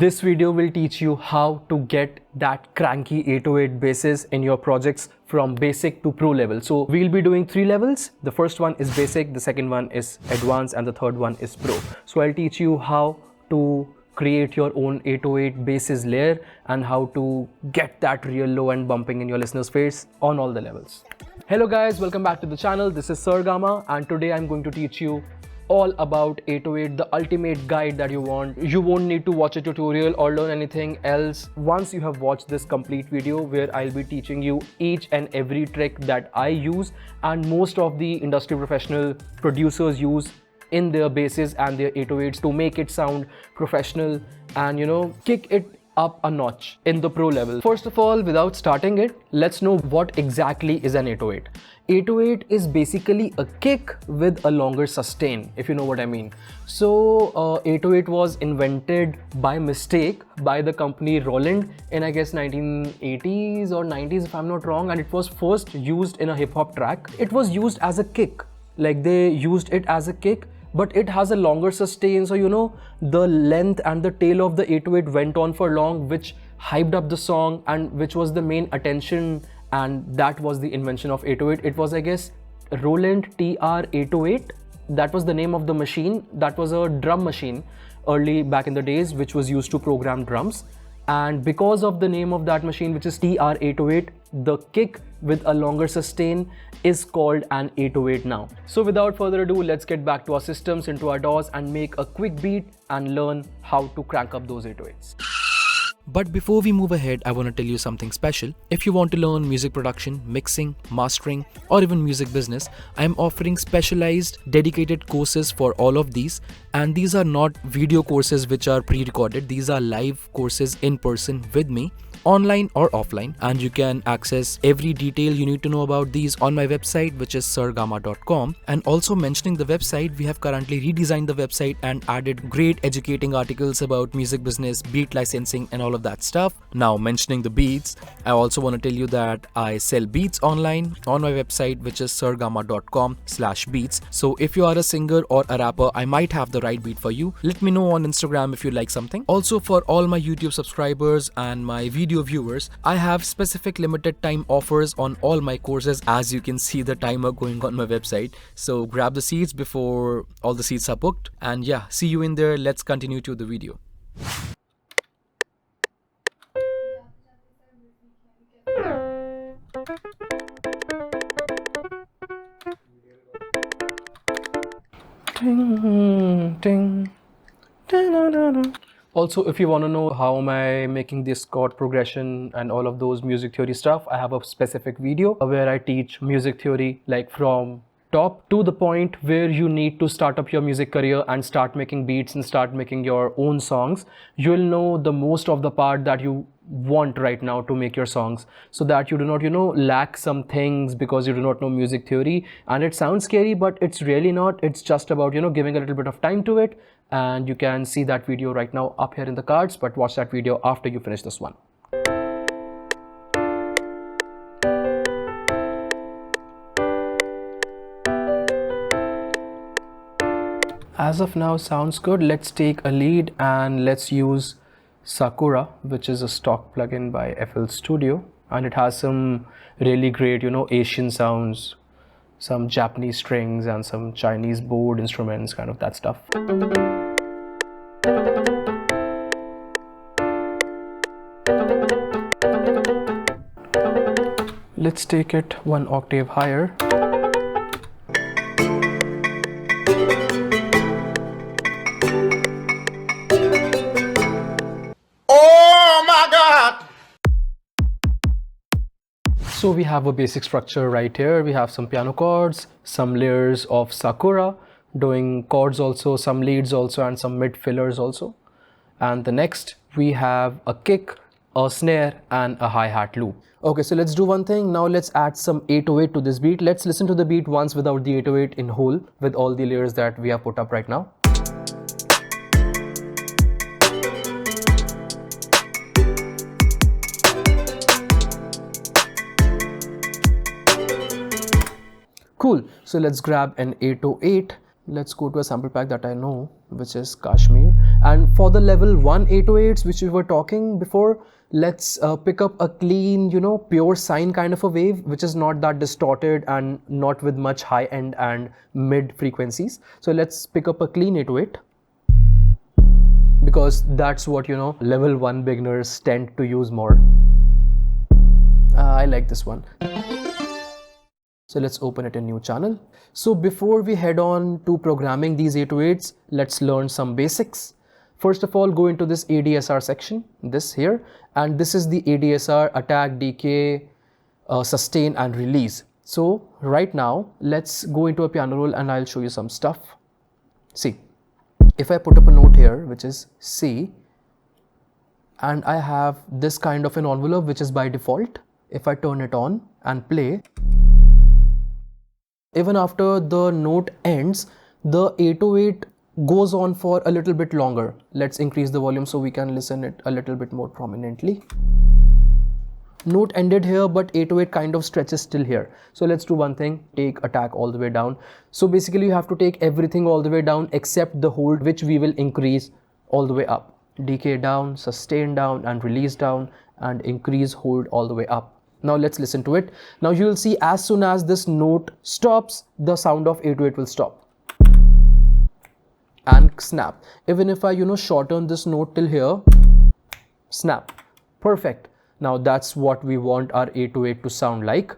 This video will teach you how to get that cranky 808 basses in your projects from basic to pro level. So we'll be doing 3 levels. The first one is basic, the second one is advanced, and the third one is pro. So I'll teach you how to create your own 808 basses layer and how to get that real low end bumping in your listener's face on all the levels. Hello guys, welcome back to the channel. This is Sir Gama, and today I'm going to teach you all about 808, the ultimate guide that you want. You won't need to watch a tutorial or learn anything else. Once you have watched this complete video where I'll be teaching you each and every trick that I use and most of the industry professional producers use in their basses and their 808s to make it sound professional and kick it up a notch in the pro level. First of all, without starting it, let's know what exactly is an 808. 808 is basically a kick with a longer sustain, if you know what I mean. So 808 was invented by mistake by the company Roland in I guess 1980s or 90s if I'm not wrong, and it was first used in a hip hop track. It was used as a kick, like they used it as a kick, but it has a longer sustain, so the length and the tail of the 808 went on for long, which hyped up the song and which was the main attention, and that was the invention of 808. It was I guess Roland TR-808. That was the name of the machine. That was a drum machine early back in the days which was used to program drums, and because of the name of that machine, which is TR-808, the kick with a longer sustain is called an 808 now. So without further ado, let's get back to our systems, into our DAWs, and make a quick beat and learn how to crank up those 808s. But before we move ahead, I want to tell you something special. If you want to learn music production, mixing, mastering, or even music business, I am offering specialized, dedicated courses for all of these. And these are not video courses which are pre-recorded. These are live courses in person with me, online or offline, and you can access every detail you need to know about these on my website, which is sirgama.com. And also mentioning the website, we have currently redesigned the website and added great educating articles about music business, beat licensing, and all of that stuff. Now mentioning the beats, I also want to tell you that I sell beats online on my website, which is sirgama.com/beats. So if you are a singer or a rapper, I might have the right beat for you. Let me know on Instagram if you like something. Also, for all my YouTube subscribers and my video viewers, I have specific limited time offers on all my courses, as you can see the timer going on my website. So grab the seats before all the seats are booked, and yeah, see you in there. Let's continue to the video. Ting, ting, da-da-da-da. Also, if you want to know how am I making this chord progression and all of those music theory stuff, I have a specific video where I teach music theory, like from top to the point where you need to start up your music career and start making beats and start making your own songs. You will know the most of the part that you want right now to make your songs, so that you do not lack some things because you do not know music theory. And it sounds scary, but it's really not. It's just about giving a little bit of time to it, and you can see that video right now up here in the cards, but watch that video after you finish this one. As of now, sounds good. Let's take a lead and let's use Sakura, which is a stock plugin by FL Studio, and it has some really great Asian sounds, some Japanese strings and some Chinese board instruments, kind of that stuff. Let's take it one octave higher. So we have a basic structure right here. We have some piano chords, some layers of Sakura, doing chords also, some leads also, and some mid fillers also. And the next we have a kick, a snare, and a hi-hat loop. Okay, so let's do one thing. Now let's add some 808 to this beat. Let's listen to the beat once without the 808 in whole, with all the layers that we have put up right now. Cool. So let's grab an 808. Let's go to a sample pack that I know, which is Kashmir. And for the level 1 808s which we were talking before, let's pick up a clean, you know, pure sine kind of a wave, which is not that distorted and not with much high end and mid frequencies. So let's pick up a clean 808, because that's what, you know, level 1 beginners tend to use more. I like this one. So let's open it in new channel. So before we head on to programming these 808s, let's learn some basics. First of all, go into this ADSR section, this here, and this is the ADSR attack, decay, sustain and release. So right now, let's go into a piano roll and I'll show you some stuff. See, if I put up a note here, which is C, and I have this kind of an envelope, which is by default. If I turn it on and play, even after the note ends, the 808 goes on for a little bit longer. Let's increase the volume so we can listen it a little bit more prominently. Note ended here, but 808 kind of stretches still here. So let's do one thing, take attack all the way down. So basically you have to take everything all the way down except the hold, which we will increase all the way up. Decay down, sustain down and release down, and increase hold all the way up. Now let's listen to it. Now you will see as soon as this note stops, the sound of 808 will stop and snap. Even if I, you know, shorten this note till here, snap. Perfect. Now that's what we want our 808 to sound like.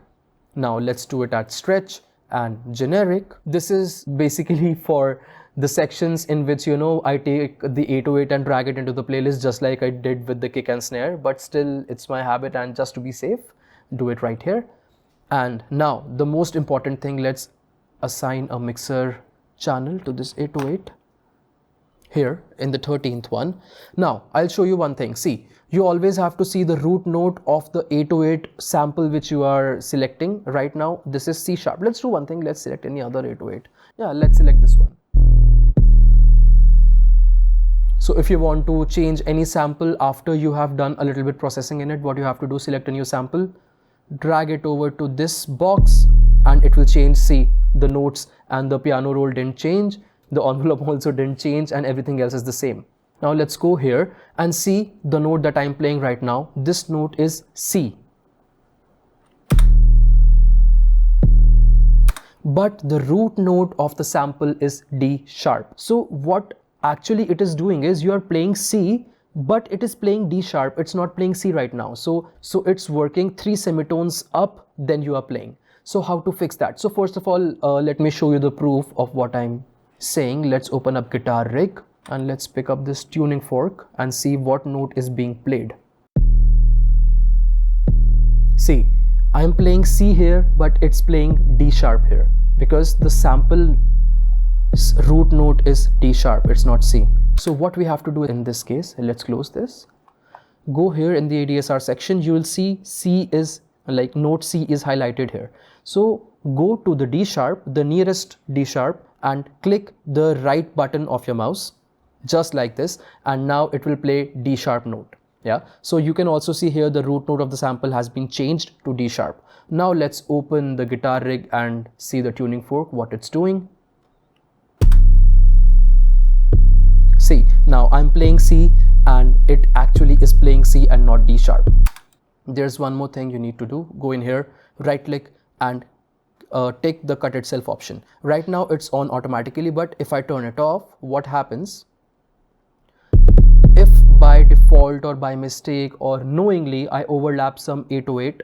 Now let's do it at stretch and generic. This is basically for the sections in which, you know, I take the 808 and drag it into the playlist, just like I did with the kick and snare, but still it's my habit, and just to be safe, do it right here. And now the most important thing, let's assign a mixer channel to this 808 here in the 13th one. Now I'll show you one thing. See, you always have to see the root note of the 808 sample which you are selecting. Right now this is C sharp. Let's do one thing, let's select any other 808. Yeah, let's select this one. So if you want to change any sample after you have done a little bit processing in it, what you have to do, select a new sample, drag it over to this box, and it will change. See, the notes and the piano roll didn't change, the envelope also didn't change, and everything else is the same. Now let's go here and see the note that I'm playing right now. This note is C, but the root note of the sample is D sharp. So what actually it is doing is, you are playing C, but it is playing D sharp. It's not playing C right now. So it's working 3 semitones up, then you are playing. So how to fix that? So first of all, let me show you the proof of what I'm saying. Let's open up Guitar Rig and let's pick up this tuning fork and see what note is being played. See, I'm playing C here, but it's playing D sharp here, because the sample root note is D sharp, it's not C. So what we have to do in this case, let's close this, go here in the ADSR section, you will see C is like note C is highlighted here. So go to the D sharp, the nearest D sharp, and click the right button of your mouse, just like this, and now it will play D sharp note. Yeah, so you can also see here the root note of the sample has been changed to D sharp. Now let's open the Guitar Rig and see the tuning fork, what it's doing. See, now I'm playing C and it actually is playing C and not D sharp. There's one more thing you need to do. Go in here, right click and take the cut itself option. Right now it's on automatically, but if I turn it off, what happens? If by default or by mistake or knowingly I overlap some 808,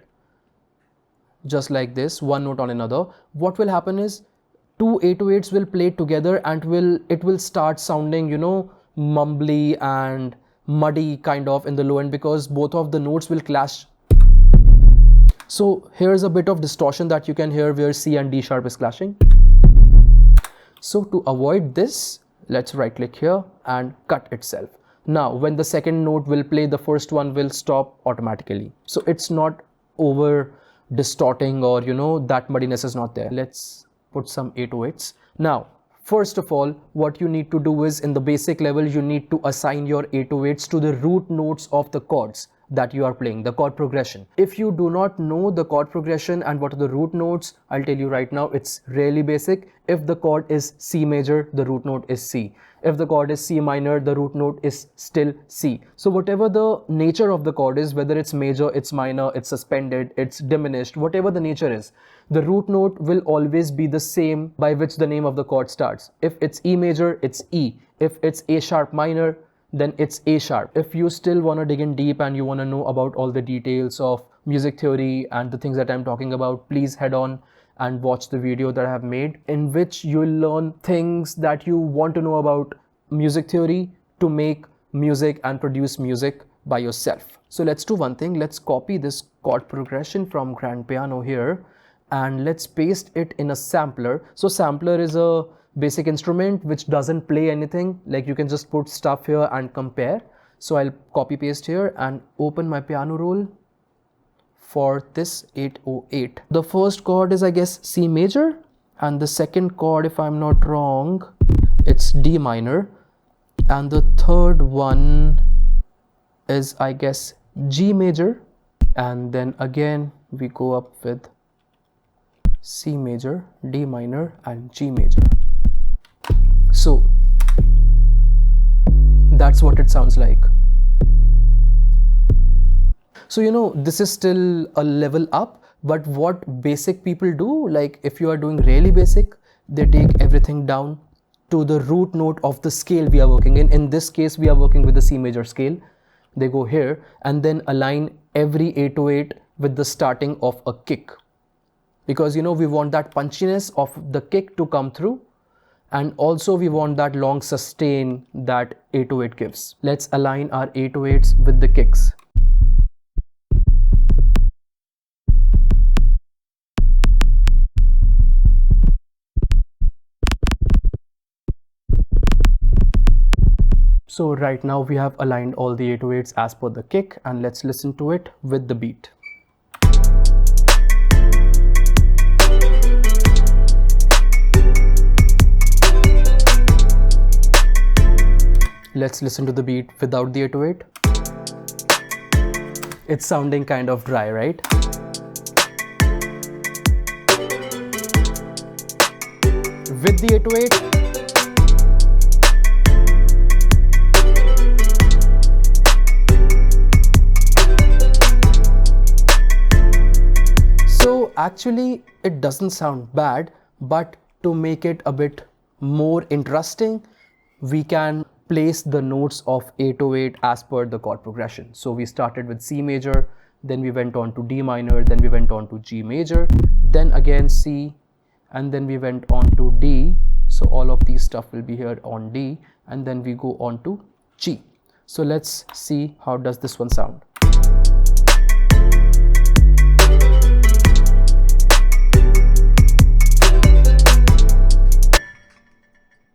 just like this, one note on another, what will happen is 2 808s will play together and it will start sounding, you know, mumbly and muddy kind of in the low end, because both of the notes will clash. So here's a bit of distortion that you can hear where C and D sharp is clashing. So to avoid this, let's right click here and cut itself. Now when the second note will play, the first one will stop automatically. So it's not over distorting, or you know, that muddiness is not there. Let's put some 808s. Now first of all, what you need to do is, in the basic level, you need to assign your 808s to the root notes of the chords. that you are playing, the chord progression. If you do not know the chord progression and what are the root notes, I'll tell you right now, it's really basic. If the chord is C major, the root note is C. If the chord is C minor, the root note is still C. So whatever the nature of the chord is, whether it's major, it's minor, it's suspended, it's diminished, whatever the nature is, the root note will always be the same by which the name of the chord starts. If it's E major, it's E. If it's A sharp minor, then it's A sharp. If you still want to dig in deep and you want to know about all the details of music theory and the things that I'm talking about, please head on and watch the video that I have made, in which you will learn things that you want to know about music theory to make music and produce music by yourself. So let's do one thing. Let's copy this chord progression from grand piano here and let's paste it in a sampler. So sampler is a basic instrument which doesn't play anything, like you can just put stuff here and compare. So I'll copy paste here and open my piano roll for this 808. The first chord is, I guess, C major, and the second chord, if I'm not wrong, it's D minor, and the third one is, I guess, G major, and then again we go up with C major, D minor and G major. So that's what it sounds like. So you know, this is still a level up, but what basic people do, like if you are doing really basic, they take everything down to the root note of the scale we are working in. In this case, we are working with the C major scale. They go here and then align every 808 with the starting of a kick. Because you know, we want that punchiness of the kick to come through, and also we want that long sustain that 808 gives. Let's align our 808s with the kicks. So right now we have aligned all the 808s as per the kick, and let's listen to it with the beat. Let's listen to the beat without the 808. It's sounding kind of dry, right? With the 808, actually it doesn't sound bad, but to make it a bit more interesting, we can place the notes of 808 as per the chord progression. So we started with C major, then we went on to D minor, then we went on to G major, then again C, and then we went on to D. So all of these stuff will be here on D, and then we go on to G. So let's see how does this one sound.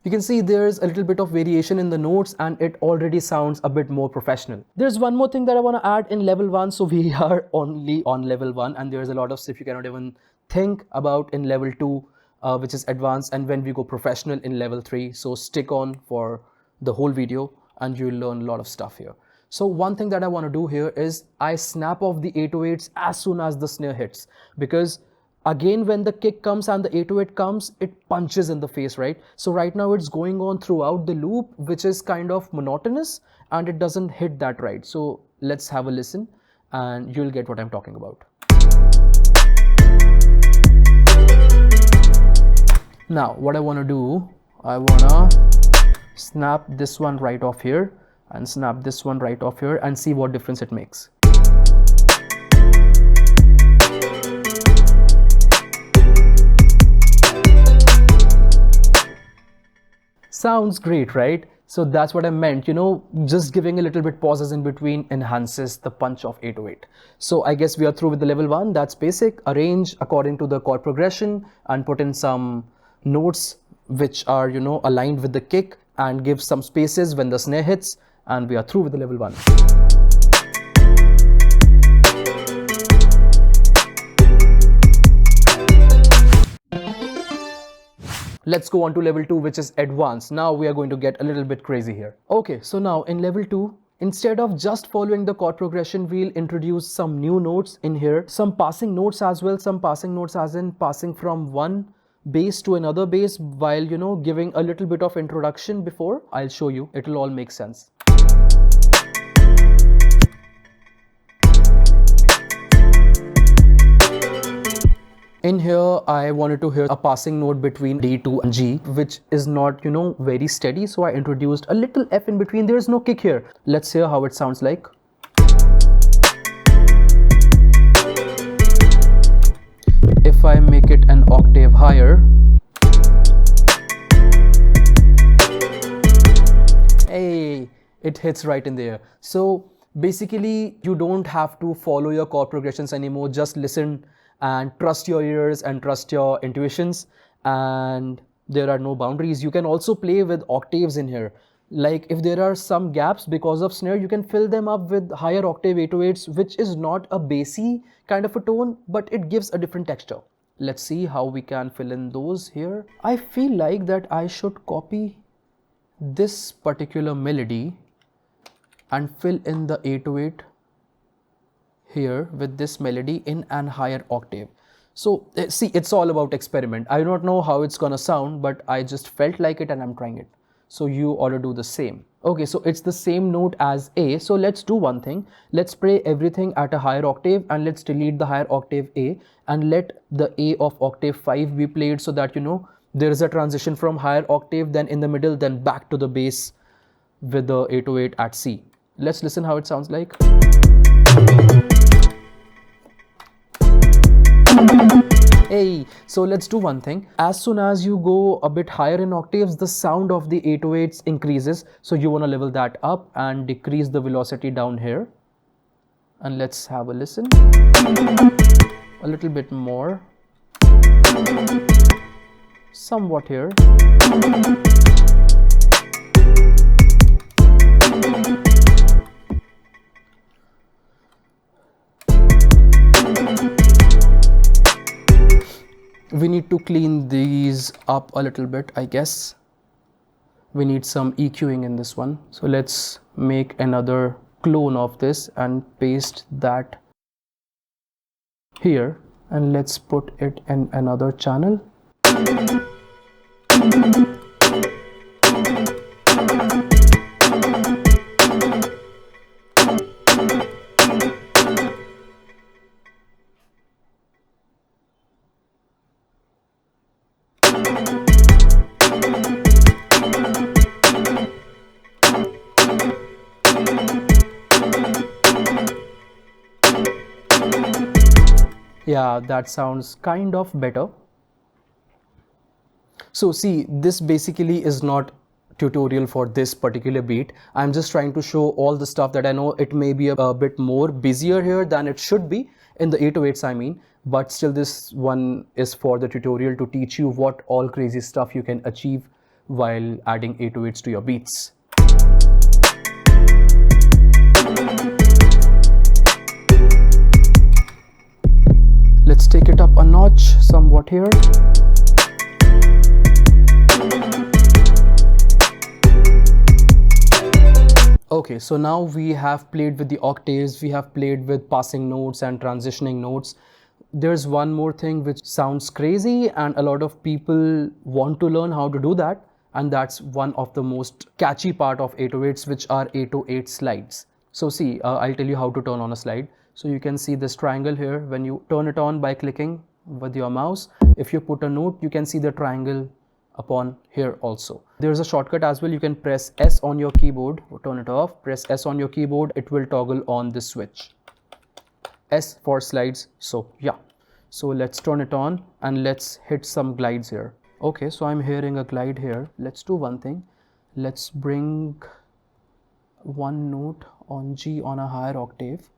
You can see there's a little bit of variation in the notes and it already sounds a bit more professional. There's one more thing that I want to add in level 1. So we are only on level 1 and there's a lot of stuff you cannot even think about in level 2, which is advanced, and when we go professional in level 3. So stick on for the whole video and you'll learn a lot of stuff here. So one thing that I want to do here is I snap off the 808s as soon as the snare hits, because again, when the kick comes and the 808 comes, it punches in the face, right? So right now it's going on throughout the loop, which is kind of monotonous and it doesn't hit that right. So let's have a listen and you'll get what I'm talking about. Now, what I want to do, I want to snap this one right off here and snap this one right off here and see what difference it makes. Sounds great, right? So that's what I meant, you know, just giving a little bit pauses in between enhances the punch of 808. So I guess we are through with the level 1. That's basic. Arrange according to the chord progression and put in some notes which are, you know, aligned with the kick, and give some spaces when the snare hits, and we are through with the level 1. Let's go on to level 2, which is advanced. Now we are going to get a little bit crazy here. Okay, so now in level 2, Instead of just following the chord progression, we'll introduce some new notes in here, some passing notes as well, some passing notes as in passing from one bass to another bass while, you know, giving a little bit of introduction before. I'll show you, it'll all make sense. In here, I wanted to hear a passing note between D to G, which is not, you know, very steady. So I introduced a little F in between. There is no kick here. Let's hear how it sounds like. If I make it an octave higher, hey, it hits right in there. So basically, you don't have to follow your chord progressions anymore. Just listen and trust your ears and trust your intuitions, and there are no boundaries. You can also play with octaves in here. Like if there are some gaps because of snare, you can fill them up with higher octave 808s, which is not a bassy kind of a tone, but it gives a different texture. Let's see how we can fill in those here. I feel like that I should copy this particular melody and fill in the 808 here with this melody in an higher octave. So see, it's all about experiment. I don't know how it's gonna sound, but I just felt like it and I'm trying it. So you ought to do the same. Okay, so it's the same note as A. So let's do one thing. Let's play everything at a higher octave and let's delete the higher octave A and let the A of octave 5 be played so that, you know, there is a transition from higher octave, then in the middle, then back to the bass with the 808 at C. Let's listen how it sounds like. Hey, so let's do one thing. As soon as you go a bit higher in octaves, the sound of the 808s increases. So you want to level that up and decrease the velocity down here. And let's have a listen. A little bit more. Somewhat here. We need to clean these up a little bit, I guess. We need some EQing in this one. So let's make another clone of this and paste that here. And let's put it in another channel. Yeah, that sounds kind of better. So see, this basically is not tutorial for this particular beat. I'm just trying to show all the stuff that I know. It may be a bit more busier here than it should be in the 808s, I mean, but still this one is for the tutorial to teach you what all crazy stuff you can achieve while adding 808s to your beats. Let's take it up a notch somewhat here. Okay, so now we have played with the octaves, we have played with passing notes and transitioning notes. There's one more thing which sounds crazy and a lot of people want to learn how to do that, and that's one of the most catchy part of 808s, which are 808 slides. So see, I'll tell you how to turn on a slide. So you can see this triangle here. When you turn it on by clicking with your mouse, if you put a note, you can see the triangle upon here also. There's a shortcut as well. You can press S on your keyboard or turn it off. Press S on your keyboard. It will toggle on this switch. S for slides. So yeah. So let's turn it on and let's hit some glides here. Okay, so I'm hearing a glide here. Let's do one thing. Let's bring one note on G on a higher octave.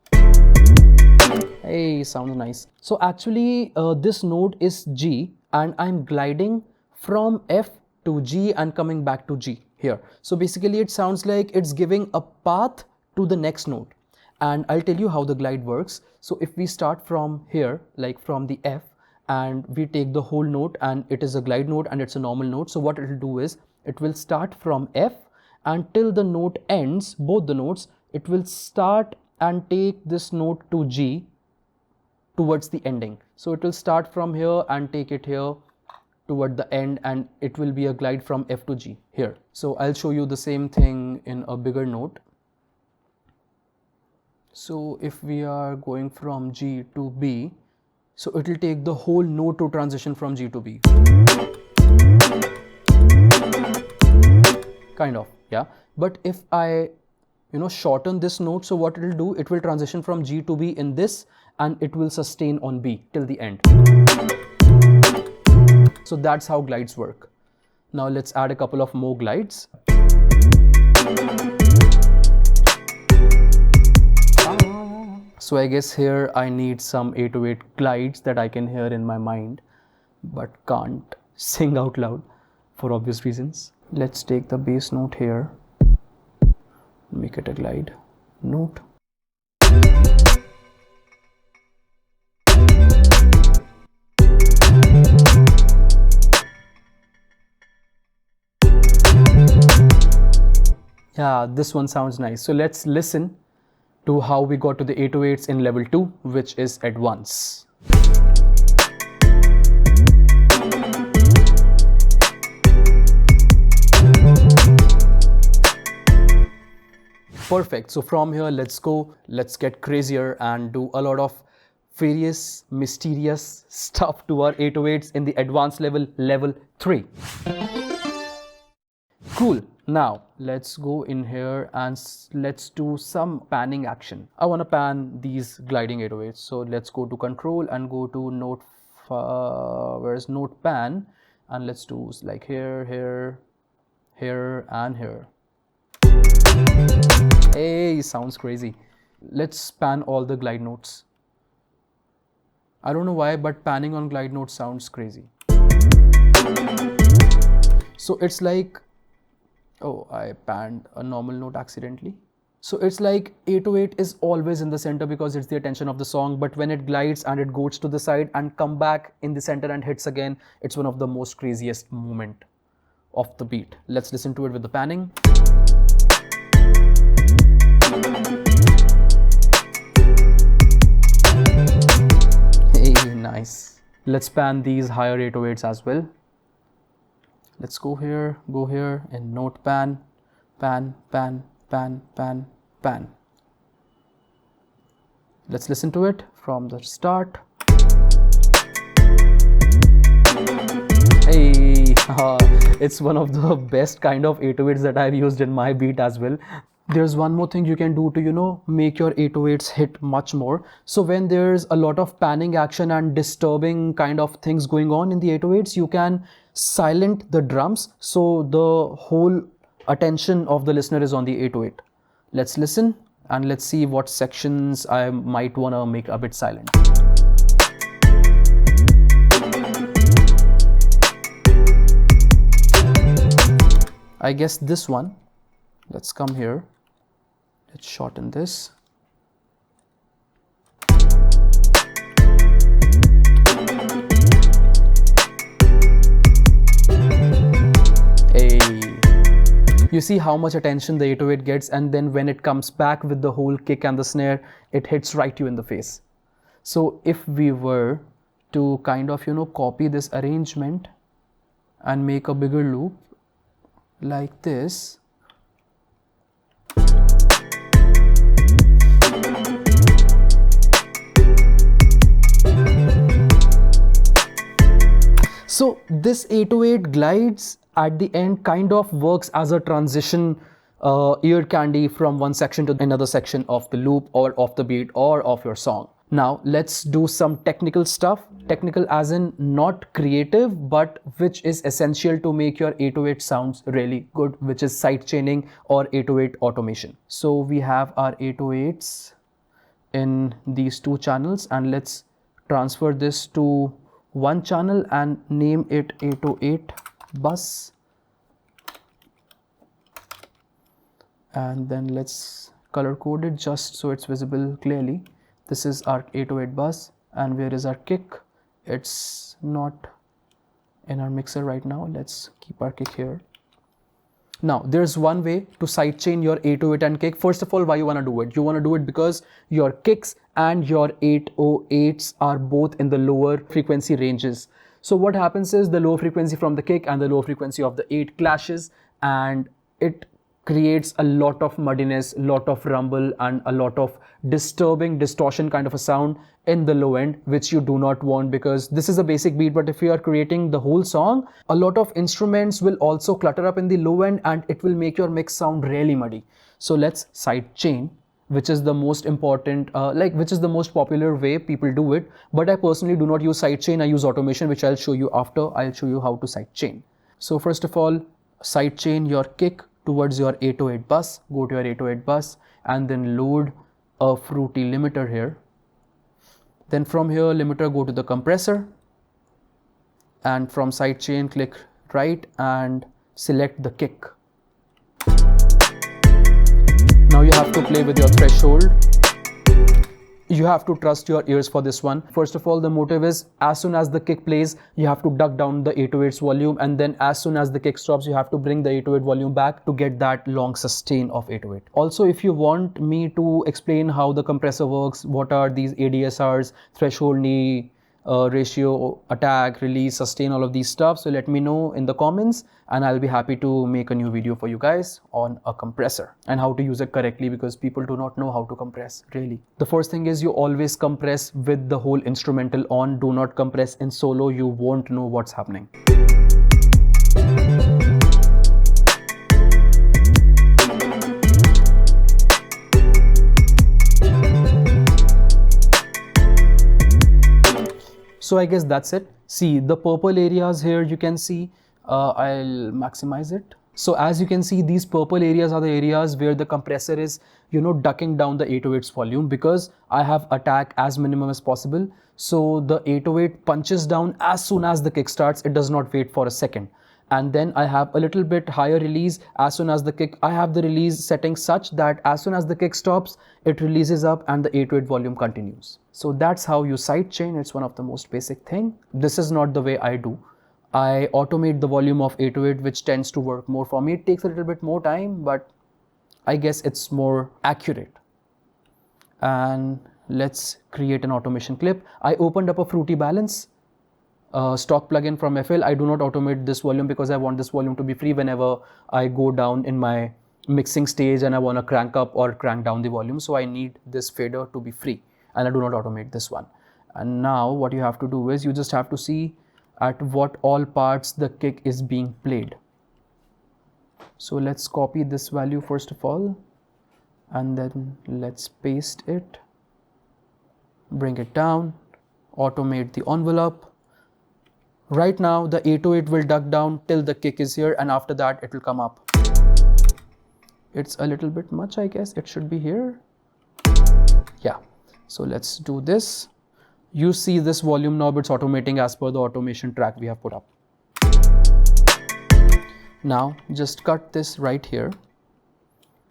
Hey, sounds nice. So actually this note is G and I'm gliding from F to G and coming back to G here. So basically it sounds like it's giving a path to the next note. And I'll tell you how the glide works. So if we start from here, like from the F, and we take the whole note and it is a glide note and it's a normal note. So what it will do is it will start from F until the note ends, both the notes, it will start and take this note to G towards the ending. So it will start from here and take it here toward the end, and it will be a glide from F to G here. So I'll show you the same thing in a bigger note. So if we are going from G to B, so it will take the whole note to transition from G to B. Kind of, yeah. But if I shorten this note, so what it will do, it will transition from G to B in this, and it will sustain on B till the end. So that's how glides work. Now let's add a couple of more glides. So I guess here I need some 808 glides that I can hear in my mind, but can't sing out loud for obvious reasons. Let's take the bass note here, make it a glide note. Yeah, this one sounds nice. So let's listen to how we got to the 808s in level 2, which is advance. Perfect. So from here, let's get crazier and do a lot of various mysterious stuff to our 808s in the advanced level, level 3. Cool. Now let's go in here and let's do some panning action. I want to pan these gliding 808s. So let's go to control and go to note, where's note pan, and let's do like here, here, here, and here. Hey, sounds crazy. Let's pan all the glide notes. I don't know why, but panning on glide notes sounds crazy. So it's like, oh, I panned a normal note accidentally. So it's like 808 is always in the center because it's the attention of the song, but when it glides and it goes to the side and come back in the center and hits again, it's one of the most craziest moment of the beat. Let's listen to it with the panning. Hey, nice. Let's pan these higher 808s as well. Let's go here, and note pan, pan, pan, pan, pan, pan. Let's listen to it from the start. Hey, it's one of the best kind of 808s that I've used in my beat as well. There's one more thing you can do to, make your 808s hit much more. So when there's a lot of panning action and disturbing kind of things going on in the 808s, you can silent the drums so the whole attention of the listener is on the 808. Let's listen and let's see what sections I might want to make a bit silent. I guess this one. Let's come here. Let's shorten this. Hey, you see how much attention the 808 gets, and then when it comes back with the whole kick and the snare, it hits right you in the face. So if we were to kind of copy this arrangement and make a bigger loop like this, so this 808 glides at the end kind of works as a transition ear candy from one section to another section of the loop or of the beat or of your song. Now let's do some technical stuff. Technical as in not creative, but which is essential to make your 808 sounds really good, which is side chaining or 808 automation. So we have our 808s in these two channels, and let's transfer this to one channel and name it 808 bus, and then let's color code it just so it's visible clearly. This is our 808 bus, and where is our kick? It's not in our mixer right now. Let's keep our kick here. Now, there's one way to sidechain your 808 and kick. First of all, why you want to do it? You want to do it because your kicks and your 808s are both in the lower frequency ranges. So what happens is the low frequency from the kick and the low frequency of the 8 clashes, and it creates a lot of muddiness, lot of rumble, and a lot of disturbing distortion kind of a sound in the low end, which you do not want, because this is a basic beat. But if you are creating the whole song, a lot of instruments will also clutter up in the low end and it will make your mix sound really muddy. So let's sidechain, which is the most important, which is the most popular way people do it. But I personally do not use sidechain. I use automation, which I'll show you after. I'll show you how to sidechain. So first of all, sidechain your kick towards your 808 bus. Go to your 808 bus and then load a Fruity limiter here. Then from here, limiter, go to the compressor, and from sidechain click right and select the kick. Now you have to play with your threshold. You have to trust your ears for this one. First of all, the motive is as soon as the kick plays, you have to duck down the 808's volume, and then as soon as the kick stops, you have to bring the 808 volume back to get that long sustain of 808. Also, if you want me to explain how the compressor works, what are these ADSRs, threshold, knee, ratio, attack, release, sustain, all of these stuff, so let me know in the comments and I'll be happy to make a new video for you guys on a compressor and how to use it correctly, because people do not know how to compress really. The first thing is you always compress with the whole instrumental on. Do not compress in solo, you won't know what's happening. So I guess that's it. See the purple areas here, you can see, I'll maximize it. So as you can see, these purple areas are the areas where the compressor is, ducking down the 808's volume, because I have attack as minimum as possible. So the 808 punches down as soon as the kick starts. It does not wait for a second. And then I have a little bit higher release as soon as the kick. I have the release setting such that as soon as the kick stops, it releases up and the 808 volume continues. So that's how you sidechain. It's one of the most basic thing. This is not the way I do. I automate the volume of 808, which tends to work more for me. It takes a little bit more time, but I guess it's more accurate. And let's create an automation clip. I opened up a Fruity Balance stock plugin from FL. I do not automate this volume because I want this volume to be free whenever I go down in my mixing stage and I want to crank up or crank down the volume. So I need this fader to be free, and I do not automate this one. And now what you have to do is you just have to see at what all parts the kick is being played. So let's copy this value first of all, and then let's paste it, bring it down, automate the envelope. Right now the 808 will duck down till the kick is here, and after that it will come up. It's a little bit much, I guess. It should be here. Yeah. So let's do this. You see this volume knob, it's automating as per the automation track we have put up. Now just cut this right here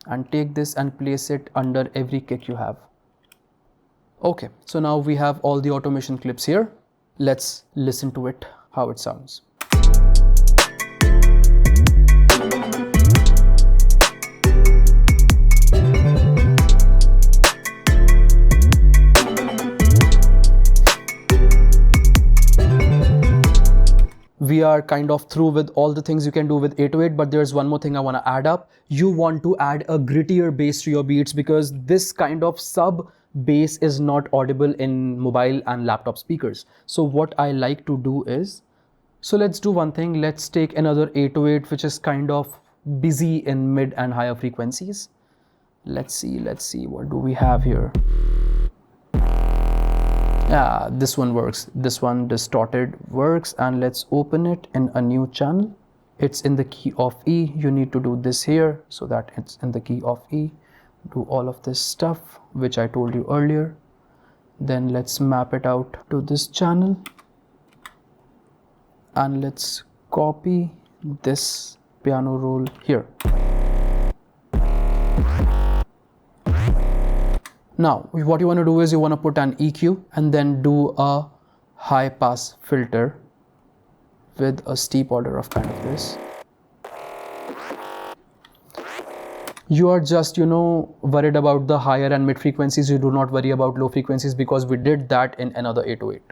and take this and place it under every kick you have. Okay, so now we have all the automation clips here. Let's listen to it, how it sounds. We are kind of through with all the things you can do with 808, but there's one more thing I want to add up. You want to add a grittier bass to your beats, because this kind of sub bass is not audible in mobile and laptop speakers. So what I like to do is, so let's do one thing. Let's take another 808 which is kind of busy in mid and higher frequencies. Let's see, what do we have here? Yeah, this one works. This one distorted works, and let's open it in a new channel. It's in the key of E. You need to do this here so that it's in the key of E. Do all of this stuff which I told you earlier. Then let's map it out to this channel, and let's copy this piano roll here. Now what you want to do is you want to put an EQ and then do a high pass filter with a steep order of kind of this. You are just, you know, worried about the higher and mid frequencies. You do not worry about low frequencies because we did that in another 808.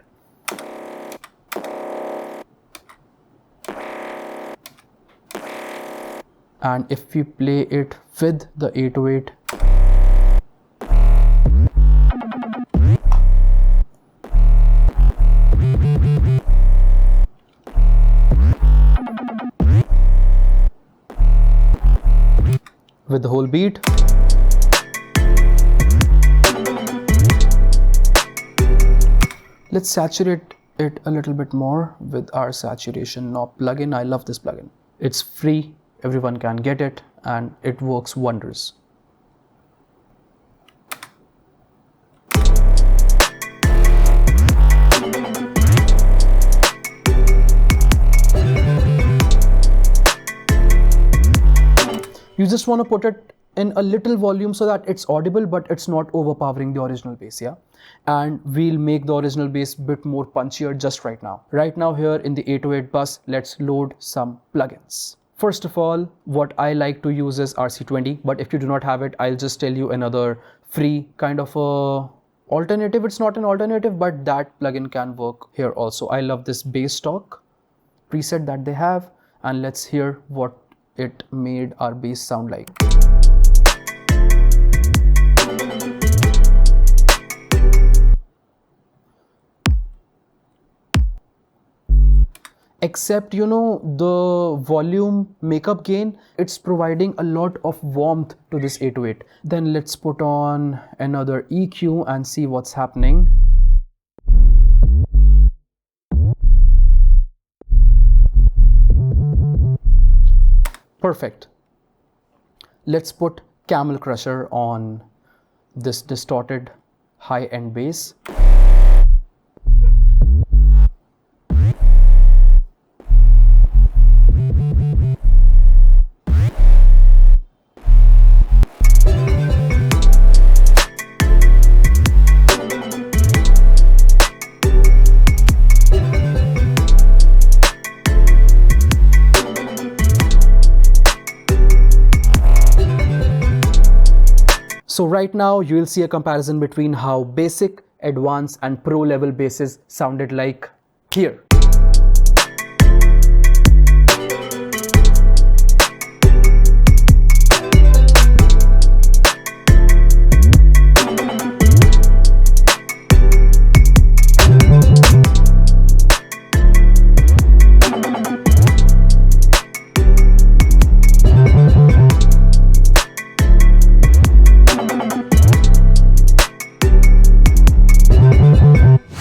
And if we play it with the 808, with the whole beat, let's saturate it a little bit more with our saturation knob plugin. I love this plugin. It's free, everyone can get it, and it works wonders. You just want to put it in a little volume so that it's audible, but it's not overpowering the original bass, yeah? And we'll make the original bass a bit more punchier just right now. Right now here in the 808 bus, let's load some plugins. First of all, what I like to use is RC20, but if you do not have it, I'll just tell you another free kind of a alternative. It's not an alternative, but that plugin can work here also. I love this bass talk preset that they have, and let's hear what it made our bass sound like. Except, you know, the volume makeup gain, it's providing a lot of warmth to this 808. Then let's put on another EQ and see what's happening. Perfect. Let's put Camel Crusher on this distorted high-end bass. So right now you will see a comparison between how basic, advanced and pro level basses sounded like here.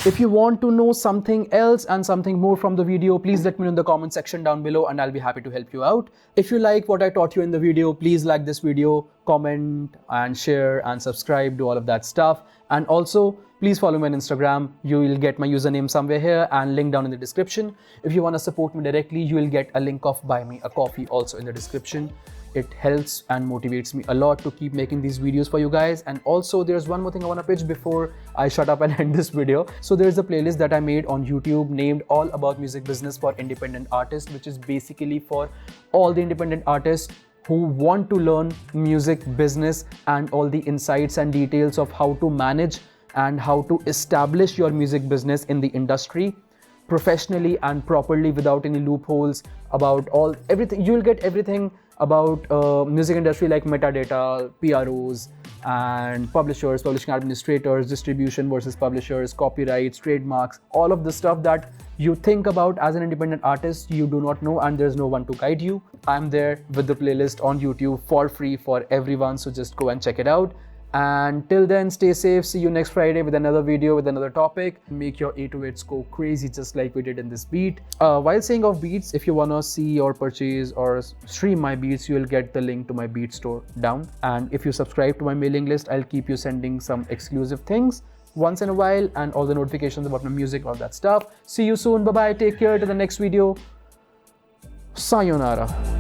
If you want to know something else and something more from the video, please let me know in the comment section down below and I'll be happy to help you out. If you like what I taught you in the video, please like this video, comment and share and subscribe, do all of that stuff. And also, please follow me on Instagram. You will get my username somewhere here and link down in the description. If you want to support me directly, you will get a link of Buy Me a Coffee also in the description. It helps and motivates me a lot to keep making these videos for you guys. And also there's one more thing I want to pitch before I shut up and end this video. So there's a playlist that I made on YouTube named All About Music Business for Independent Artists, which is basically for all the independent artists who want to learn music business and all the insights and details of how to manage and how to establish your music business in the industry professionally and properly without any loopholes, about everything. You will get everything about music industry like metadata, PROs and publishers, publishing administrators, distribution versus publishers, copyrights, trademarks, all of the stuff that you think about as an independent artist, you do not know and there's no one to guide you. I'm there with the playlist on YouTube for free for everyone, so just go and check it out. And till then, stay safe. See you next Friday with another video with another topic. Make your 808s go crazy just like we did in this beat. While saying of beats, if you wanna see or purchase or stream my beats, you will get the link to my beat store down. And if you subscribe to my mailing list, I'll keep you sending some exclusive things once in a while and all the notifications about my music, all that stuff. See you soon. Bye bye. Take care. To the next video. Sayonara.